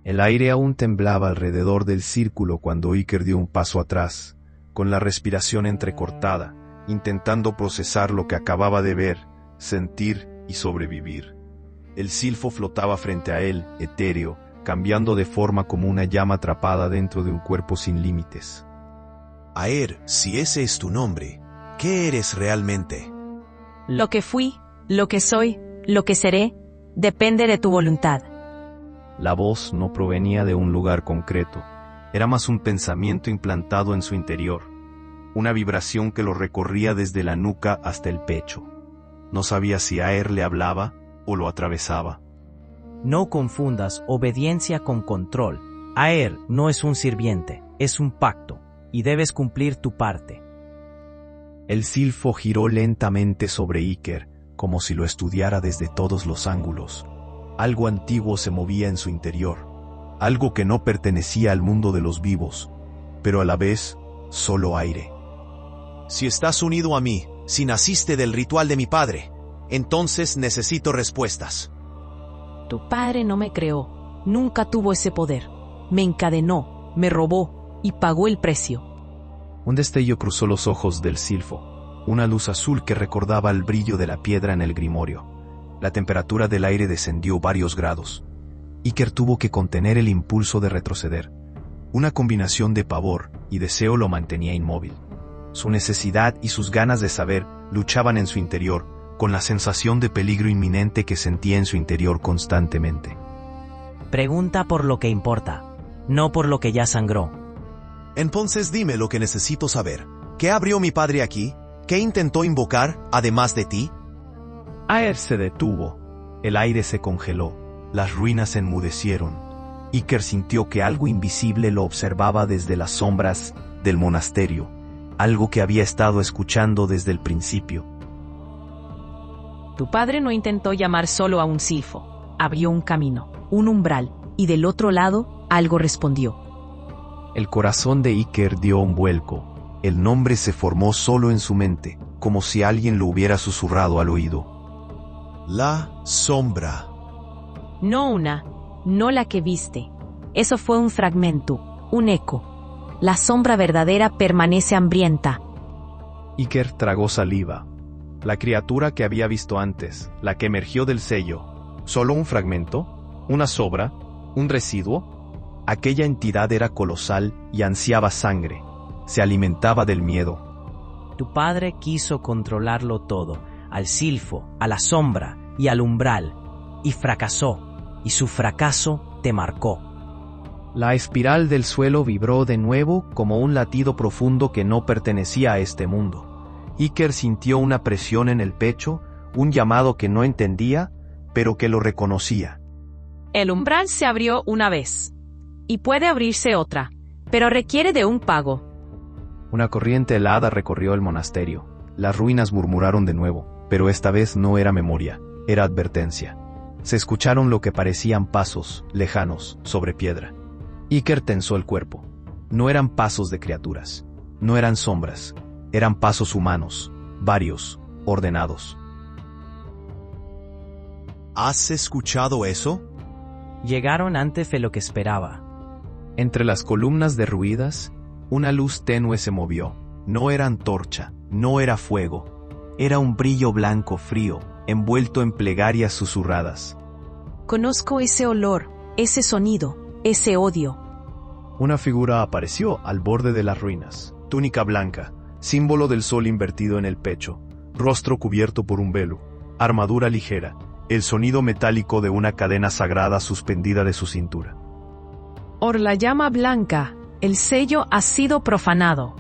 El aire aún temblaba alrededor del círculo cuando Iker dio un paso atrás, con la respiración entrecortada, intentando procesar lo que acababa de ver, sentir y sobrevivir. El silfo flotaba frente a él, etéreo, cambiando de forma como una llama atrapada dentro de un cuerpo sin límites. Aer, si ese es tu nombre, ¿qué eres realmente? Lo que fui, lo que soy, lo que seré, depende de tu voluntad. La voz no provenía de un lugar concreto, era más un pensamiento implantado en su interior, una vibración que lo recorría desde la nuca hasta el pecho. No sabía si Aer le hablaba o lo atravesaba. No confundas obediencia con control. Aer no es un sirviente, es un pacto, y debes cumplir tu parte. El silfo giró lentamente sobre Iker, como si lo estudiara desde todos los ángulos. Algo antiguo se movía en su interior, algo que no pertenecía al mundo de los vivos, pero a la vez, solo aire. Si estás unido a mí, si naciste del ritual de mi padre, entonces necesito respuestas. Tu padre no me creó, nunca tuvo ese poder. Me encadenó, me robó y pagó el precio. Un destello cruzó los ojos del silfo, una luz azul que recordaba el brillo de la piedra en el grimorio. La temperatura del aire descendió varios grados. Iker tuvo que contener el impulso de retroceder. Una combinación de pavor y deseo lo mantenía inmóvil. Su necesidad y sus ganas de saber luchaban en su interior, con la sensación de peligro inminente que sentía en su interior constantemente. Pregunta por lo que importa, no por lo que ya sangró. Entonces dime lo que necesito saber. ¿Qué abrió mi padre aquí? ¿Qué intentó invocar, además de ti? Aer se detuvo. El aire se congeló. Las ruinas se enmudecieron. Iker sintió que algo invisible lo observaba desde las sombras del monasterio, algo que había estado escuchando desde el principio. Tu padre no intentó llamar solo a un silfo, abrió un camino, un umbral, y del otro lado, algo respondió. El corazón de Iker dio un vuelco. El nombre se formó solo en su mente, como si alguien lo hubiera susurrado al oído. La sombra. No la que viste. Eso fue un fragmento, un eco. La sombra verdadera permanece hambrienta. Iker tragó saliva. La criatura que había visto antes, la que emergió del sello, ¿solo un fragmento? ¿Una sobra? ¿Un residuo? Aquella entidad era colosal y ansiaba sangre. Se alimentaba del miedo. Tu padre quiso controlarlo todo, al silfo, a la sombra y al umbral, y fracasó, y su fracaso te marcó. La espiral del suelo vibró de nuevo como un latido profundo que no pertenecía a este mundo. Iker sintió una presión en el pecho, un llamado que no entendía, pero que lo reconocía. El umbral se abrió una vez, y puede abrirse otra, pero requiere de un pago. Una corriente helada recorrió el monasterio. Las ruinas murmuraron de nuevo, pero esta vez no era memoria, era advertencia. Se escucharon lo que parecían pasos, lejanos, sobre piedra. Iker tensó el cuerpo. No eran pasos de criaturas, no eran sombras, eran pasos humanos, varios, ordenados. ¿Has escuchado eso? Llegaron antes de lo que esperaba. Entre las columnas derruidas, una luz tenue se movió. No era antorcha, no era fuego. Era un brillo blanco frío, envuelto en plegarias susurradas. Conozco ese olor, ese sonido, ese odio. Una figura apareció al borde de las ruinas. Túnica blanca, símbolo del sol invertido en el pecho, rostro cubierto por un velo, armadura ligera, el sonido metálico de una cadena sagrada suspendida de su cintura. Por la llama blanca, el sello ha sido profanado.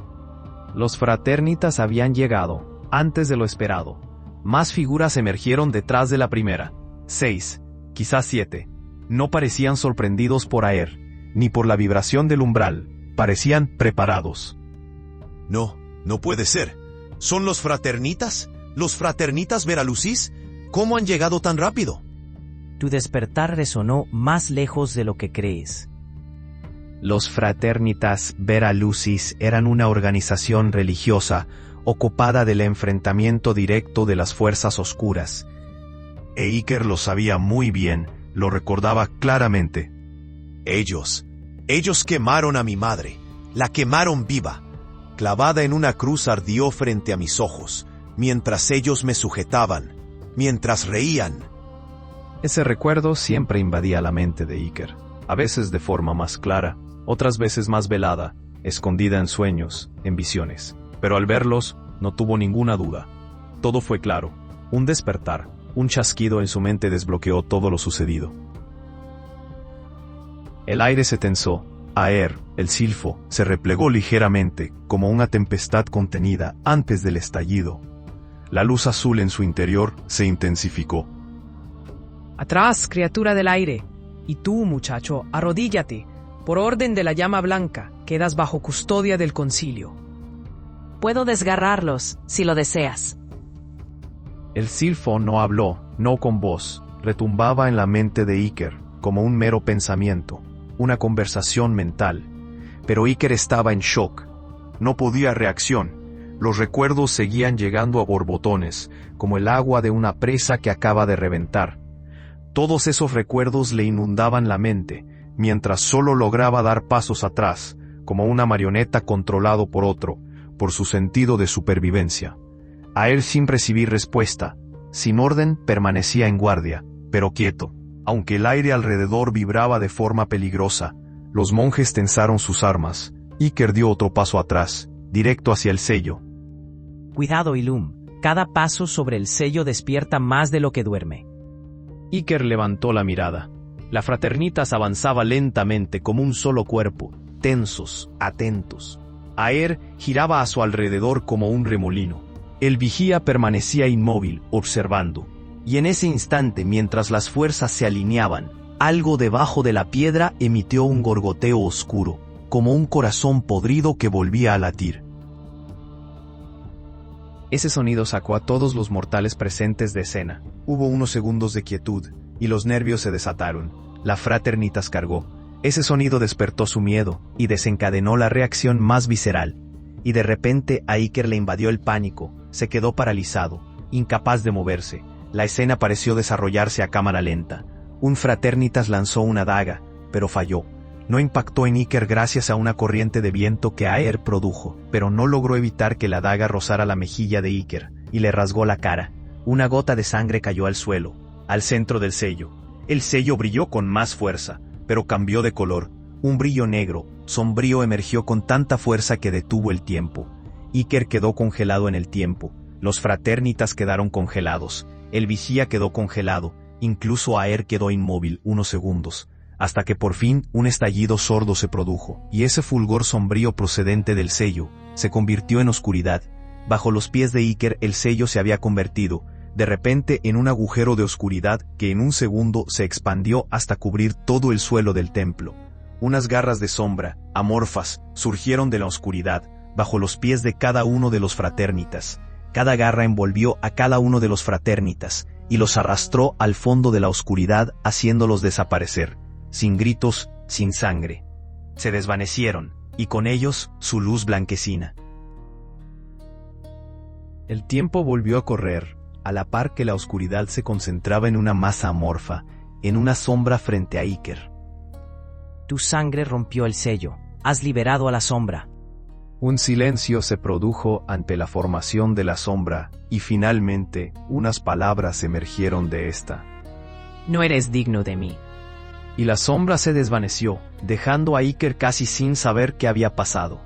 Los fraternitas habían llegado, antes de lo esperado. Más figuras emergieron detrás de la primera. 6, quizás 7. No parecían sorprendidos por Aer, ni por la vibración del umbral. Parecían preparados. No puede ser. ¿Son los fraternitas? ¿Los fraternitas Veralucis? ¿Cómo han llegado tan rápido? Tu despertar resonó más lejos de lo que crees. Los fraternitas Veralucis eran una organización religiosa ocupada del enfrentamiento directo de las fuerzas oscuras. E Iker lo sabía muy bien, lo recordaba claramente. Ellos quemaron a mi madre, la quemaron viva. Clavada en una cruz ardió frente a mis ojos, mientras ellos me sujetaban, mientras reían. Ese recuerdo siempre invadía la mente de Iker, a veces de forma más clara, otras veces más velada, escondida en sueños, en visiones. Pero al verlos, no tuvo ninguna duda. Todo fue claro, un despertar, un chasquido en su mente desbloqueó todo lo sucedido. El aire se tensó. Aer, el silfo, se replegó ligeramente, como una tempestad contenida antes del estallido. La luz azul en su interior se intensificó. Atrás, criatura del aire. Y tú, muchacho, arrodíllate. Por orden de la llama blanca, quedas bajo custodia del concilio. Puedo desgarrarlos, si lo deseas. El silfo no habló, no con voz, retumbaba en la mente de Iker, como un mero pensamiento, una conversación mental. Pero Iker estaba en shock. No podía reacción. Los recuerdos seguían llegando a borbotones, como el agua de una presa que acaba de reventar. Todos esos recuerdos le inundaban la mente, mientras solo lograba dar pasos atrás, como una marioneta controlado por otro, por su sentido de supervivencia. A él sin recibir respuesta, sin orden, permanecía en guardia, pero quieto. Aunque el aire alrededor vibraba de forma peligrosa, los monjes tensaron sus armas. Iker dio otro paso atrás, directo hacia el sello. Cuidado, Ilum. Cada paso sobre el sello despierta más de lo que duerme. Iker levantó la mirada. La fraternitas avanzaba lentamente como un solo cuerpo, tensos, atentos. Aer giraba a su alrededor como un remolino. El vigía permanecía inmóvil, observando. Y en ese instante, mientras las fuerzas se alineaban, algo debajo de la piedra emitió un gorgoteo oscuro, como un corazón podrido que volvía a latir. Ese sonido sacó a todos los mortales presentes de escena. Hubo unos segundos de quietud, y los nervios se desataron. La fraternitas cargó. Ese sonido despertó su miedo, y desencadenó la reacción más visceral. Y de repente a Iker le invadió el pánico, se quedó paralizado, incapaz de moverse. La escena pareció desarrollarse a cámara lenta. Un fraternitas lanzó una daga, pero falló. No impactó en Iker gracias a una corriente de viento que Aer produjo, pero no logró evitar que la daga rozara la mejilla de Iker, y le rasgó la cara. Una gota de sangre cayó al suelo, al centro del sello. El sello brilló con más fuerza, pero cambió de color. Un brillo negro, sombrío emergió con tanta fuerza que detuvo el tiempo. Iker quedó congelado en el tiempo. Los fraternitas quedaron congelados. El vigía quedó congelado. Incluso Aer quedó inmóvil unos segundos, hasta que por fin un estallido sordo se produjo, y ese fulgor sombrío procedente del sello se convirtió en oscuridad. Bajo los pies de Iker el sello se había convertido, de repente, en un agujero de oscuridad que en un segundo se expandió hasta cubrir todo el suelo del templo. Unas garras de sombra, amorfas, surgieron de la oscuridad, bajo los pies de cada uno de los fraternitas. Cada garra envolvió a cada uno de los fraternitas, y los arrastró al fondo de la oscuridad, haciéndolos desaparecer, sin gritos, sin sangre. Se desvanecieron, y con ellos su luz blanquecina. El tiempo volvió a correr, a la par que la oscuridad se concentraba en una masa amorfa, en una sombra frente a Iker. Tu sangre rompió el sello. Has liberado a la sombra. Un silencio se produjo ante la formación de la sombra, y finalmente, unas palabras emergieron de esta. No eres digno de mí. Y la sombra se desvaneció, dejando a Iker casi sin saber qué había pasado.